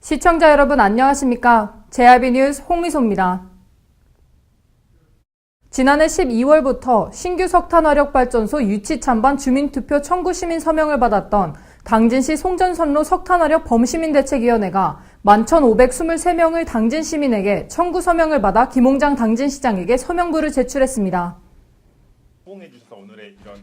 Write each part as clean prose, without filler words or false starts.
시청자 여러분 안녕하십니까? JRB 뉴스 홍미소입니다. 지난해 12월부터 신규 석탄화력발전소 유치 찬반 주민투표 청구 시민 서명을 받았던 당진시 송전선로 석탄화력 범시민대책위원회가 11,523명의 당진 시민에게 청구 서명을 받아 김홍장 당진시장에게 서명부를 제출했습니다.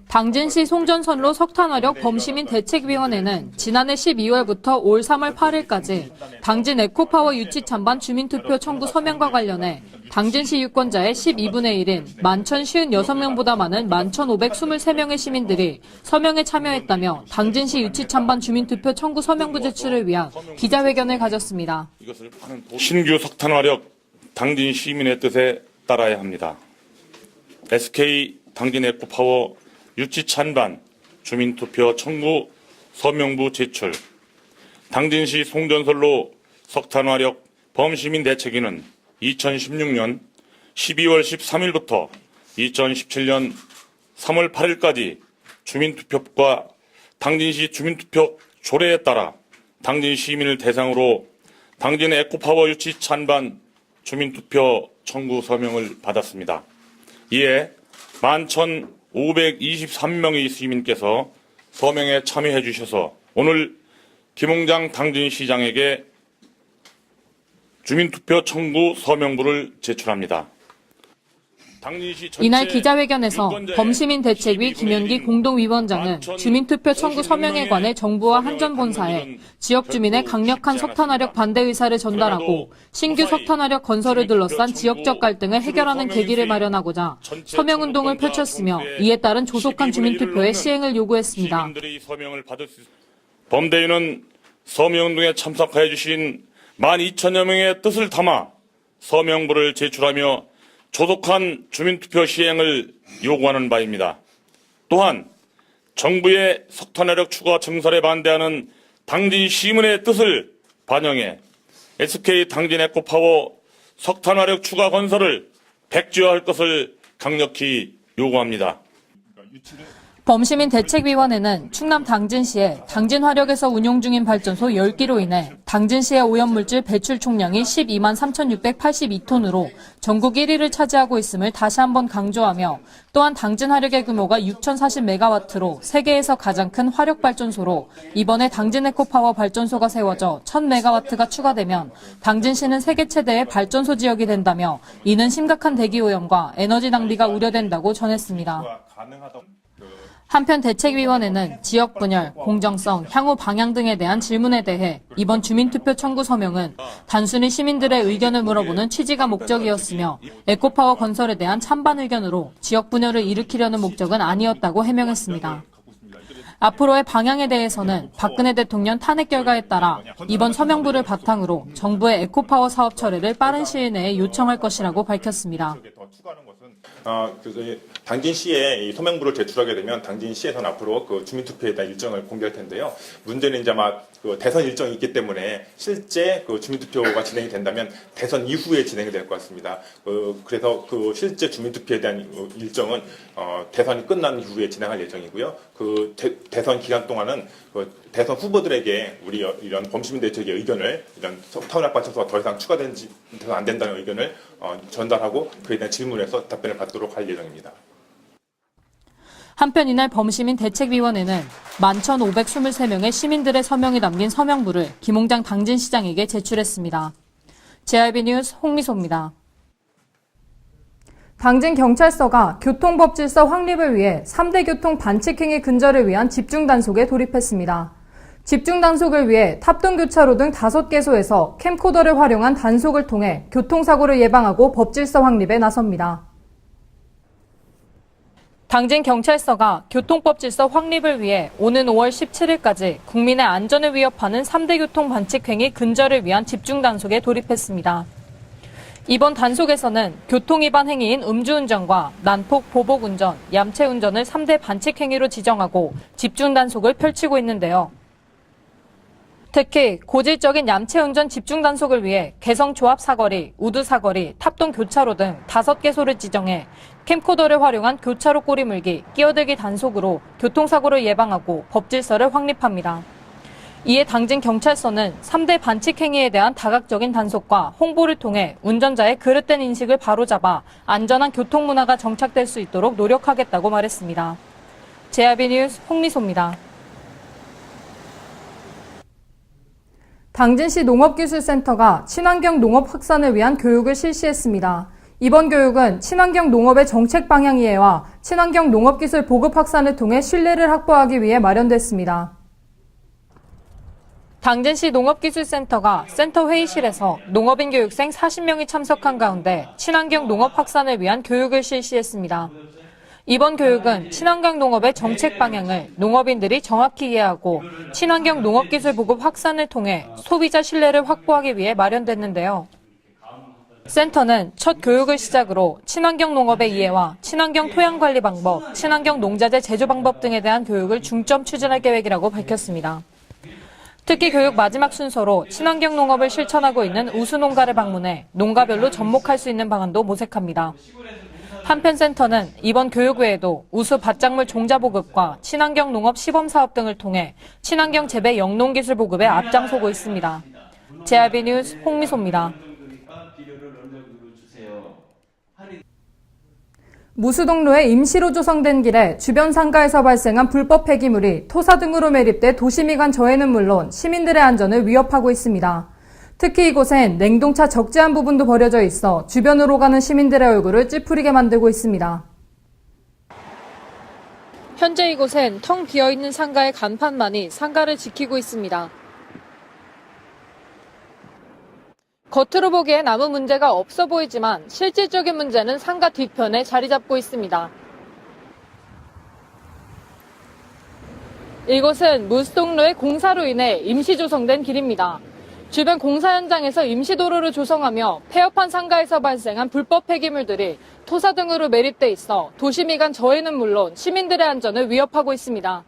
당진시 송전선로 석탄화력 범시민대책위원회는 지난해 12월부터 올 3월 8일까지 당진 에코파워 유치 찬반 주민투표 청구 서명과 관련해 당진시 유권자의 12분의 1인 11,056명보다 많은 11,523명의 시민들이 서명에 참여했다며 당진시 유치 찬반 주민투표 청구 서명부 제출을 위한 기자회견을 가졌습니다. 신규 석탄화력 당진 시민의 뜻에 따라야 합니다. SK 당진 에코파워 유치 찬반 주민투표 청구 서명부 제출. 당진시 송전선로 석탄화력 범시민대책위는 2016년 12월 13일부터 2017년 3월 8일까지 주민투표과 당진시 주민투표 조례에 따라 당진 시민을 대상으로 당진 에코파워 유치 찬반 주민투표 청구 서명을 받았습니다. 이에 11,523명의 시민께서 서명에 참여해 주셔서 오늘 김홍장 당진시장에게 주민투표 청구 서명부를 제출합니다. 이날 기자회견에서 범시민대책위 김현기 공동위원장은 주민투표 청구 서명에 관해 정부와 한전본사에 지역 주민의 강력한 석탄화력 반대 의사를 전달하고 신규 석탄화력 건설을 둘러싼 지역적 갈등을 해결하는 계기를 마련하고자 서명운동을 펼쳤으며 이에 따른 조속한 주민투표의 시행을 요구했습니다. 범대위는 서명운동에 참석해 주신 12,000여 명의 뜻을 담아 서명부를 제출하며 조속한 주민투표 시행을 요구하는 바입니다. 또한 정부의 석탄화력 추가 증설에 반대하는 당진 시민의 뜻을 반영해 SK 당진 에코파워 석탄화력 추가 건설을 백지화할 것을 강력히 요구합니다. 범시민대책위원회는 충남 당진시에 당진화력에서 운용 중인 발전소 10기로 인해 당진시의 오염물질 배출 총량이 12만 3,682톤으로 전국 1위를 차지하고 있음을 다시 한번 강조하며 또한 당진화력의 규모가 6,040메가와트로 세계에서 가장 큰 화력발전소로 이번에 당진 에코파워 발전소가 세워져 1,000메가와트가 추가되면 당진시는 세계 최대의 발전소 지역이 된다며 이는 심각한 대기오염과 에너지 낭비가 우려된다고 전했습니다. 한편 대책위원회는 지역 분열, 공정성, 향후 방향 등에 대한 질문에 대해 이번 주민투표 청구 서명은 단순히 시민들의 의견을 물어보는 취지가 목적이었으며 에코파워 건설에 대한 찬반 의견으로 지역 분열을 일으키려는 목적은 아니었다고 해명했습니다. 앞으로의 방향에 대해서는 박근혜 대통령 탄핵 결과에 따라 이번 서명부를 바탕으로 정부의 에코파워 사업 철회를 빠른 시일 내에 요청할 것이라고 밝혔습니다. 당진시에 이 서명부를 제출하게 되면 당진시에서는 앞으로 그 주민투표에 대한 일정을 공개할 텐데요. 문제는 이제 아마 그 대선 일정이 있기 때문에 실제 그 주민투표가 진행이 된다면 대선 이후에 진행이 될 것 같습니다. 그래서 그 실제 주민투표에 대한 일정은 대선이 끝난 이후에 진행할 예정이고요. 그 대선 기간 동안은 그 대선 후보들에게 우리 이런 범시민대책의 의견을 이런 석탄화력 발전소가 더 이상 추가돼서 안 된다는 의견을 전달하고 그에 대한 질문에서 답변을 받도록 할 예정입니다. 한편 이날 범시민대책위원회는 11,523명의 시민들의 서명이 담긴 서명부를 김홍장 당진시장에게 제출했습니다. JRB 뉴스 홍미소입니다. 당진경찰서가 교통법질서 확립을 위해 3대 교통 반칙행위 근절을 위한 집중단속에 돌입했습니다. 집중단속을 위해 탑동교차로 등 5개소에서 캠코더를 활용한 단속을 통해 교통사고를 예방하고 법질서 확립에 나섭니다. 당진경찰서가 교통법질서 확립을 위해 오는 5월 17일까지 국민의 안전을 위협하는 3대 교통 반칙행위 근절을 위한 집중단속에 돌입했습니다. 이번 단속에서는 교통위반 행위인 음주운전과 난폭 보복운전, 얌체운전을 3대 반칙행위로 지정하고 집중단속을 펼치고 있는데요. 특히 고질적인 얌체운전 집중단속을 위해 개성조합 사거리, 우드 사거리, 탑동 교차로 등 5개소를 지정해 캠코더를 활용한 교차로 꼬리물기, 끼어들기 단속으로 교통사고를 예방하고 법질서를 확립합니다. 이에 당진 경찰서는 3대 반칙 행위에 대한 다각적인 단속과 홍보를 통해 운전자의 그릇된 인식을 바로잡아 안전한 교통문화가 정착될 수 있도록 노력하겠다고 말했습니다. JRB 뉴스 홍미소입니다. 당진시 농업기술센터가 친환경 농업 확산을 위한 교육을 실시했습니다. 이번 교육은 친환경 농업의 정책 방향 이해와 친환경 농업기술 보급 확산을 통해 신뢰를 확보하기 위해 마련됐습니다. 당진시 농업기술센터가 센터 회의실에서 농업인 교육생 40명이 참석한 가운데 친환경 농업 확산을 위한 교육을 실시했습니다. 이번 교육은 친환경 농업의 정책 방향을 농업인들이 정확히 이해하고 친환경 농업기술 보급 확산을 통해 소비자 신뢰를 확보하기 위해 마련됐는데요. 센터는 첫 교육을 시작으로 친환경 농업의 이해와 친환경 토양 관리 방법, 친환경 농자재 제조 방법 등에 대한 교육을 중점 추진할 계획이라고 밝혔습니다. 특히 교육 마지막 순서로 친환경 농업을 실천하고 있는 우수 농가를 방문해 농가별로 접목할 수 있는 방안도 모색합니다. 한편 센터는 이번 교육 외에도 우수 밭작물 종자 보급과 친환경 농업 시범 사업 등을 통해 친환경 재배 영농기술 보급에 앞장서고 있습니다. JRB 뉴스 홍미소입니다. 무수동로에 임시로 조성된 길에 주변 상가에서 발생한 불법 폐기물이 토사 등으로 매립돼 도시미관 저해는 물론 시민들의 안전을 위협하고 있습니다. 특히 이곳엔 냉동차 적재한 부분도 버려져 있어 주변으로 가는 시민들의 얼굴을 찌푸리게 만들고 있습니다. 현재 이곳엔 텅 비어있는 상가의 간판만이 상가를 지키고 있습니다. 겉으로 보기엔 아무 문제가 없어 보이지만 실질적인 문제는 상가 뒤편에 자리 잡고 있습니다. 이곳은 무수동로의 공사로 인해 임시 조성된 길입니다. 주변 공사 현장에서 임시도로를 조성하며 폐업한 상가에서 발생한 불법 폐기물들이 토사 등으로 매립돼 있어 도시미관 저해는 물론 시민들의 안전을 위협하고 있습니다.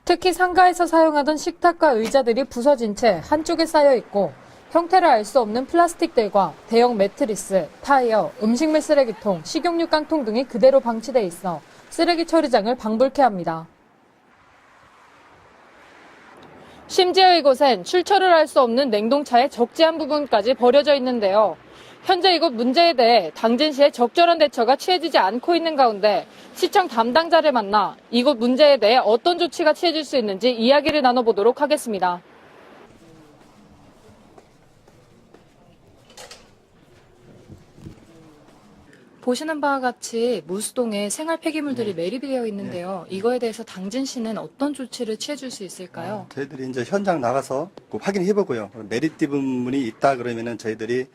특히 상가에서 사용하던 식탁과 의자들이 부서진 채 한쪽에 쌓여 있고 형태를 알 수 없는 플라스틱들과 대형 매트리스, 타이어, 음식물 쓰레기통, 식용유 깡통 등이 그대로 방치돼 있어 쓰레기 처리장을 방불케 합니다. 심지어 이곳엔 출처를 알 수 없는 냉동차의 적재한 부분까지 버려져 있는데요. 현재 이곳 문제에 대해 당진시의 적절한 대처가 취해지지 않고 있는 가운데 시청 담당자를 만나 이곳 문제에 대해 어떤 조치가 취해질 수 있는지 이야기를 나눠보도록 하겠습니다. 보시는 바와 같이 무수동에 생활 폐기물들이 매립이 되어 있는데요. 이거에 대해서 당진시는 어떤 조치를 취해줄 수 있을까요? 저희들이 이제 현장 나가서 확인해 보고요. 매립된 부분이 있다 그러면은 저희들이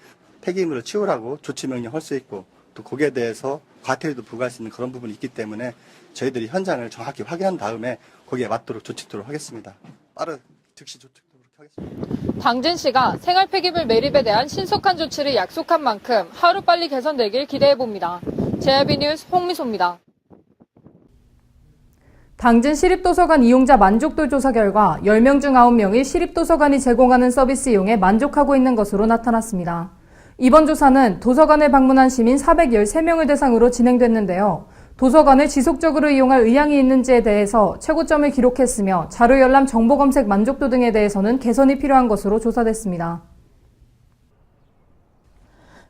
폐기물을 치우라고 조치 명령할 수 있고 또 거기에 대해서 과태료도 부과할 수 있는 그런 부분이 있기 때문에 저희들이 현장을 정확히 확인한 다음에 거기에 맞도록 조치토록 하겠습니다. 빠른 즉시 조치토록 하겠습니다. 당진시가 생활 폐기물 매립에 대한 신속한 조치를 약속한 만큼 하루빨리 개선되길 기대해봅니다. JRB 뉴스 홍미소입니다. 당진 시립도서관 이용자 만족도 조사 결과 10명 중 9명이 시립도서관이 제공하는 서비스 이용에 만족하고 있는 것으로 나타났습니다. 이번 조사는 도서관을 방문한 시민 413명을 대상으로 진행됐는데요. 도서관을 지속적으로 이용할 의향이 있는지에 대해서 최고점을 기록했으며 자료 열람 정보 검색 만족도 등에 대해서는 개선이 필요한 것으로 조사됐습니다.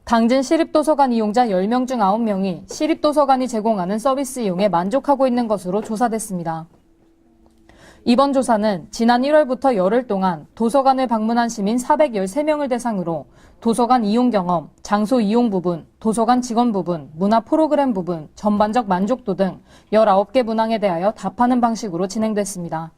당진 시립도서관 이용자 10명 중 9명이 시립도서관이 제공하는 서비스 이용에 만족하고 있는 것으로 조사됐습니다. 이번 조사는 지난 1월부터 열흘 동안 도서관을 방문한 시민 413명을 대상으로 도서관 이용 경험, 장소 이용 부분, 도서관 직원 부분, 문화 프로그램 부분, 전반적 만족도 등 19개 문항에 대하여 답하는 방식으로 진행됐습니다.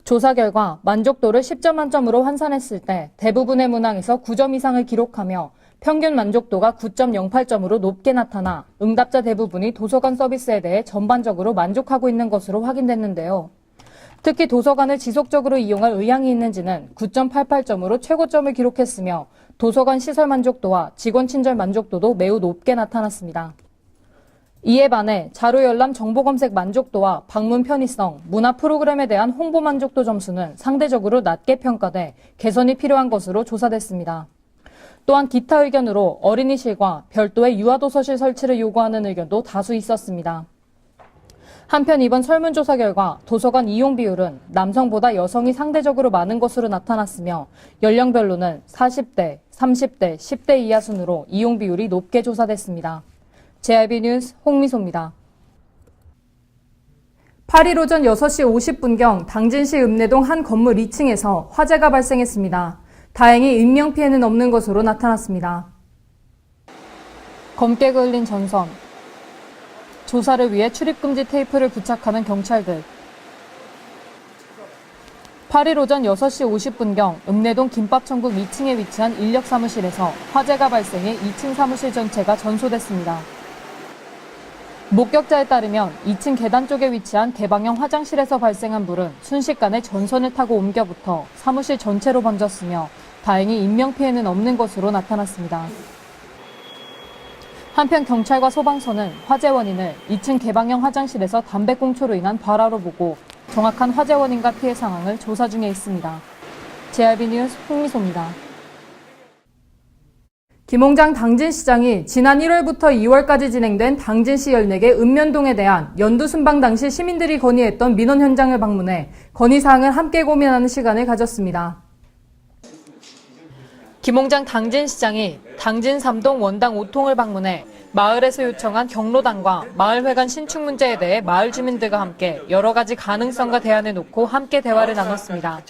조사 결과 만족도를 10점 만점으로 환산했을 때 대부분의 문항에서 9점 이상을 기록하며 평균 만족도가 9.08점으로 높게 나타나 응답자 대부분이 도서관 서비스에 대해 전반적으로 만족하고 있는 것으로 확인됐는데요. 특히 도서관을 지속적으로 이용할 의향이 있는지는 9.88점으로 최고점을 기록했으며 도서관 시설 만족도와 직원 친절 만족도도 매우 높게 나타났습니다. 이에 반해 자료 열람 정보 검색 만족도와 방문 편의성, 문화 프로그램에 대한 홍보 만족도 점수는 상대적으로 낮게 평가돼 개선이 필요한 것으로 조사됐습니다. 또한 기타 의견으로 어린이실과 별도의 유아도서실 설치를 요구하는 의견도 다수 있었습니다. 한편 이번 설문조사 결과 도서관 이용 비율은 남성보다 여성이 상대적으로 많은 것으로 나타났으며 연령별로는 40대, 30대, 10대 이하 순으로 이용 비율이 높게 조사됐습니다. JIB 뉴스 홍미소입니다. 8일 오전 6시 50분경 당진시 읍내동 한 건물 2층에서 화재가 발생했습니다. 다행히 인명피해는 없는 것으로 나타났습니다. 검게 그을린 전선, 조사를 위해 출입금지 테이프를 부착하는 경찰들. 8일 오전 6시 50분경 읍내동 김밥천국 2층에 위치한 인력사무실에서 화재가 발생해 2층 사무실 전체가 전소됐습니다. 목격자에 따르면 2층 계단 쪽에 위치한 개방형 화장실에서 발생한 불은 순식간에 전선을 타고 옮겨붙어 사무실 전체로 번졌으며 다행히 인명피해는 없는 것으로 나타났습니다. 한편 경찰과 소방서는 화재 원인을 2층 개방형 화장실에서 담배꽁초로 인한 발화로 보고 정확한 화재 원인과 피해 상황을 조사 중에 있습니다. JIB 뉴스 홍미소입니다. 김홍장 당진시장이 지난 1월부터 2월까지 진행된 당진시 14개 읍면동에 대한 연두순방 당시 시민들이 건의했던 민원 현장을 방문해 건의사항을 함께 고민하는 시간을 가졌습니다. 김홍장 당진시장이 당진 3동 원당 5통을 방문해 마을에서 요청한 경로당과 마을회관 신축 문제에 대해 마을 주민들과 함께 여러 가지 가능성과 대안을 놓고 함께 대화를 나눴습니다.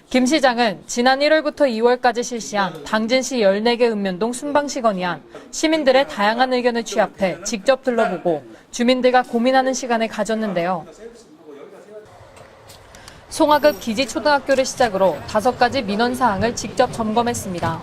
김 시장은 지난 1월부터 2월까지 실시한 당진시 14개 읍면동 순방시 건의안 시민들의 다양한 의견을 취합해 직접 둘러보고 주민들과 고민하는 시간을 가졌는데요. 송화읍 기지초등학교를 시작으로 5가지 민원 사항을 직접 점검했습니다.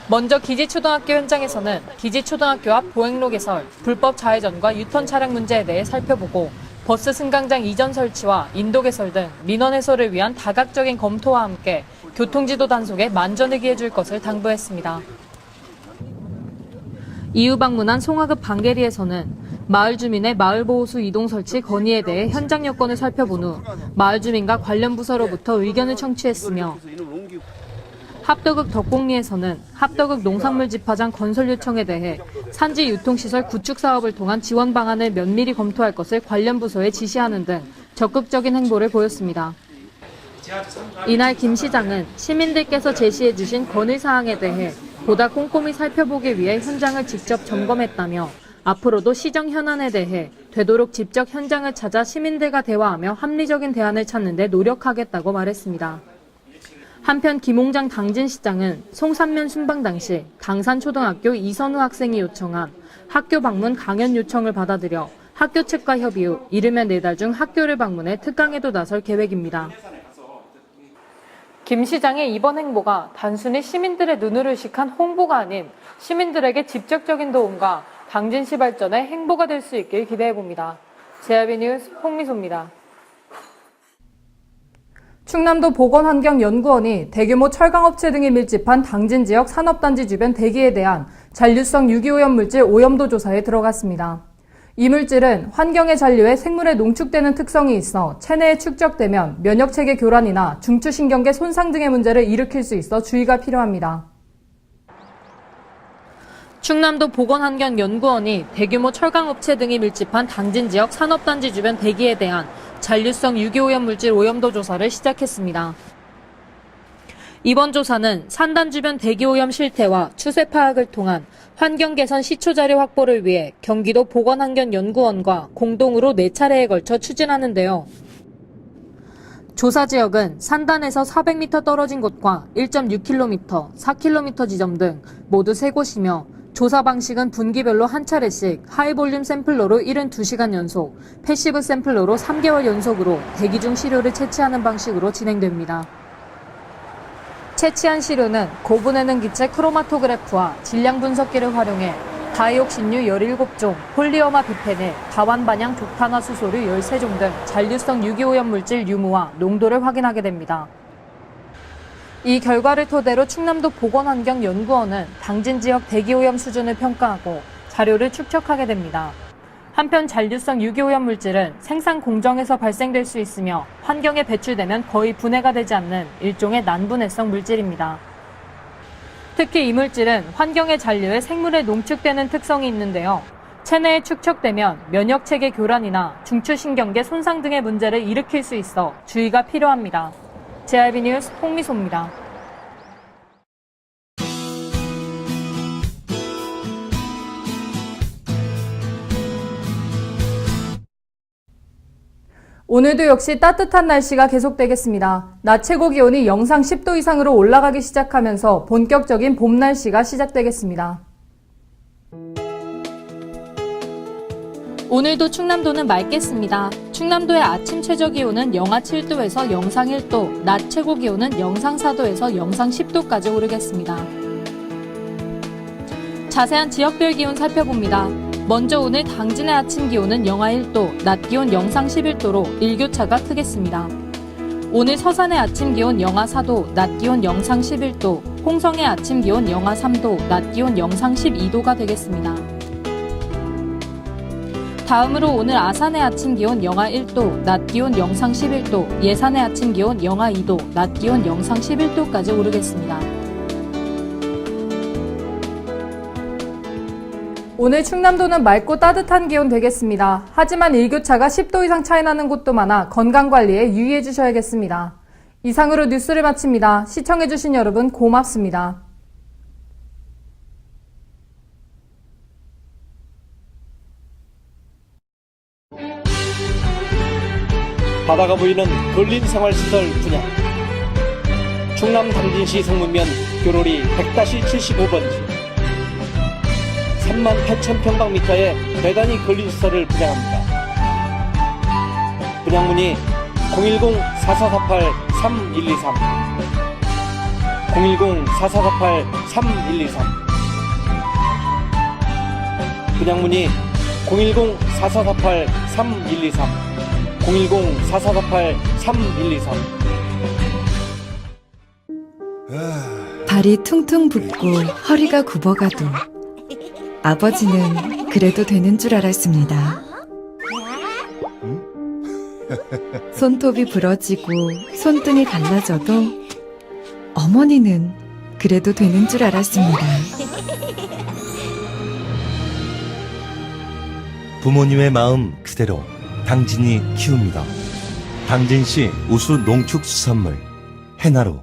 먼저 기지초등학교 현장에서는 기지초등학교 앞 보행로 개설, 불법 좌회전과 유턴 차량 문제에 대해 살펴보고 버스 승강장 이전 설치와 인도 개설 등 민원 해소를 위한 다각적인 검토와 함께 교통지도 단속에 만전을 기해줄 것을 당부했습니다. 이후 방문한 송화읍 방계리에서는 마을 주민의 마을보호수 이동 설치 건의에 대해 현장 여건을 살펴본 후 마을 주민과 관련 부서로부터 의견을 청취했으며 합덕읍 덕곡리에서는 합덕읍 농산물 집화장 건설 요청에 대해 산지 유통시설 구축 사업을 통한 지원 방안을 면밀히 검토할 것을 관련 부서에 지시하는 등 적극적인 행보를 보였습니다. 이날 김 시장은 시민들께서 제시해 주신 건의 사항에 대해 보다 꼼꼼히 살펴보기 위해 현장을 직접 점검했다며 앞으로도 시정 현안에 대해 되도록 직접 현장을 찾아 시민들과 대화하며 합리적인 대안을 찾는 데 노력하겠다고 말했습니다. 한편 김홍장 당진시장은 송산면 순방 당시 당산초등학교 이선우 학생이 요청한 학교 방문 강연 요청을 받아들여 학교 측과 협의 후 이르면 4달 중 학교를 방문해 특강에도 나설 계획입니다. 김 시장의 이번 행보가 단순히 시민들의 눈을 의식한 홍보가 아닌 시민들에게 직접적인 도움과 당진시 발전의 행보가 될 수 있길 기대해봅니다. JIB 뉴스 홍미소입니다. 충남도 보건환경연구원이 대규모 철강업체 등이 밀집한 당진 지역 산업단지 주변 대기에 대한 잔류성 유기오염 물질 오염도 조사에 들어갔습니다. 이 물질은 환경의 잔류에 생물에 농축되는 특성이 있어 체내에 축적되면 면역체계 교란이나 중추신경계 손상 등의 문제를 일으킬 수 있어 주의가 필요합니다. 충남도 보건환경연구원이 대규모 철강업체 등이 밀집한 당진 지역 산업단지 주변 대기에 대한 잔류성 유기오염 물질 오염도 조사를 시작했습니다. 이번 조사는 산단 주변 대기오염 실태와 추세 파악을 통한 환경 개선 시초 자료 확보를 위해 경기도 보건환경연구원과 공동으로 4차례에 걸쳐 추진하는데요. 조사 지역은 산단에서 400m 떨어진 곳과 1.6km, 4km 지점 등 모두 3곳이며 조사 방식은 분기별로 한 차례씩 하이볼륨 샘플러로 72시간 연속, 패시브 샘플러로 3개월 연속으로 대기 중 시료를 채취하는 방식으로 진행됩니다. 채취한 시료는 고분해능 기체 크로마토그래프와 질량 분석기를 활용해 다이옥신류 17종, 폴리어마 비페닐, 다완반향 족탄화수소류 13종 등 잔류성 유기오염 물질 유무와 농도를 확인하게 됩니다. 이 결과를 토대로 충남도 보건환경연구원은 당진 지역 대기오염 수준을 평가하고 자료를 축적하게 됩니다. 한편 잔류성 유기오염 물질은 생산 공정에서 발생될 수 있으며 환경에 배출되면 거의 분해가 되지 않는 일종의 난분해성 물질입니다. 특히 이 물질은 환경의 잔류에 생물에 농축되는 특성이 있는데요. 체내에 축적되면 면역체계 교란이나 중추신경계 손상 등의 문제를 일으킬 수 있어 주의가 필요합니다. JRB 뉴스 홍미소입니다. 오늘도 역시 따뜻한 날씨가 계속되겠습니다. 낮 최고 기온이 영상 10도 이상으로 올라가기 시작하면서 본격적인 봄 날씨가 시작되겠습니다. 오늘도 충남도는 맑겠습니다. 충남도의 아침 최저 기온은 영하 7도에서 영상 1도, 낮 최고 기온은 영상 4도에서 영상 10도까지 오르겠습니다. 자세한 지역별 기온 살펴봅니다. 먼저 오늘 당진의 아침 기온은 영하 1도, 낮 기온 영상 11도로 일교차가 크겠습니다. 오늘 서산의 아침 기온 영하 4도, 낮 기온 영상 11도, 홍성의 아침 기온 영하 3도, 낮 기온 영상 12도가 되겠습니다. 다음으로 오늘 아산의 아침 기온 영하 1도, 낮 기온 영상 11도, 예산의 아침 기온 영하 2도, 낮 기온 영상 11도까지 오르겠습니다. 오늘 충남도는 맑고 따뜻한 기온 되겠습니다. 하지만 일교차가 10도 이상 차이 나는 곳도 많아 건강관리에 유의해 주셔야겠습니다. 이상으로 뉴스를 마칩니다. 시청해주신 여러분 고맙습니다. 바다가 보이는 근린생활시설 분양. 충남 당진시 성문면 교로리 100-75번지 38,000평방미터의 대단위 근린시설을 분양합니다. 분양문의 010-4448-3123 010-4448-3123 분양문의 010-4448-3123 010-4448-3123 발이 퉁퉁 붓고 허리가 굽어가도 아버지는 그래도 되는 줄 알았습니다. 손톱이 부러지고 손등이 갈라져도 어머니는 그래도 되는 줄 알았습니다. 부모님의 마음 그대로 당진이 키웁니다. 당진시 우수 농축수산물 해나루.